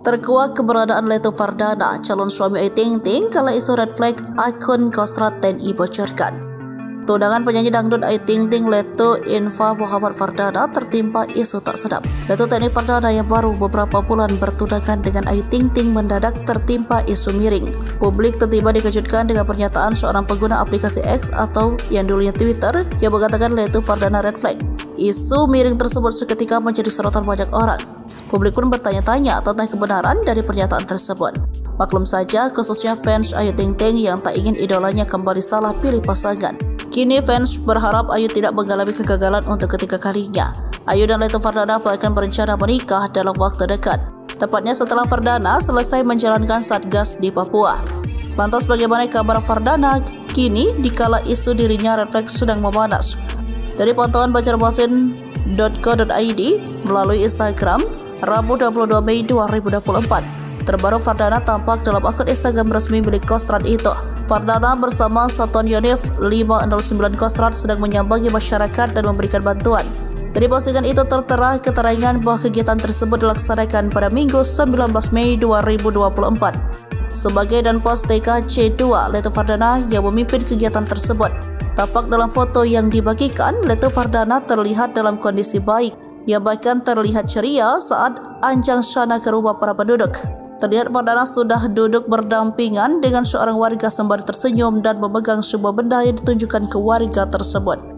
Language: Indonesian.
Terkuak keberadaan Leto Fardana, calon suami Ayu Ting Ting, kala isu red flag akun Kostrad TNI bocorkan. Tunangan penyanyi dangdut Ayu Ting Ting Leto Infa Muhammad Fardana tertimpa isu tak sedap. Leto TNI Fardana yang baru beberapa bulan bertunangan dengan Ayu Ting Ting mendadak tertimpa isu miring. Publik tiba-tiba dikejutkan dengan pernyataan seorang pengguna aplikasi X atau yang dulunya Twitter yang mengatakan Leto Fardana red flag. Isu miring tersebut seketika menjadi sorotan banyak orang. Publik pun bertanya-tanya tentang kebenaran dari pernyataan tersebut. Maklum saja, khususnya fans Ayu Ting Ting yang tak ingin idolanya kembali salah pilih pasangan. Kini fans berharap Ayu tidak mengalami kegagalan untuk ketiga kalinya. Ayu dan Leto Fardana bahkan berencana menikah dalam waktu dekat, tepatnya setelah Fardana selesai menjalankan Satgas di Papua. Lantas bagaimana kabar Fardana kini dikala isu dirinya red flag sedang memanas? Dari pantauan banjarmasin.co.id melalui Instagram, Rabu 22 Mei 2024, terbaru Fardana tampak dalam akun Instagram resmi milik Kostrad itu. Fardana bersama Satuan Yonif 509 Kostrad sedang menyambangi masyarakat dan memberikan bantuan. Dari postingan itu tertera keterangan bahwa kegiatan tersebut dilaksanakan pada Minggu 19 Mei 2024. Sebagai dan pos TKC2 Leto Fardana yang memimpin kegiatan tersebut. Tampak dalam foto yang dibagikan, Leto Fardana terlihat dalam kondisi baik. Ia bahkan terlihat ceria saat anjang sana ke rumah para penduduk. Terlihat Fardana sudah duduk berdampingan dengan seorang warga sembari tersenyum dan memegang sebuah benda yang ditunjukkan ke warga tersebut.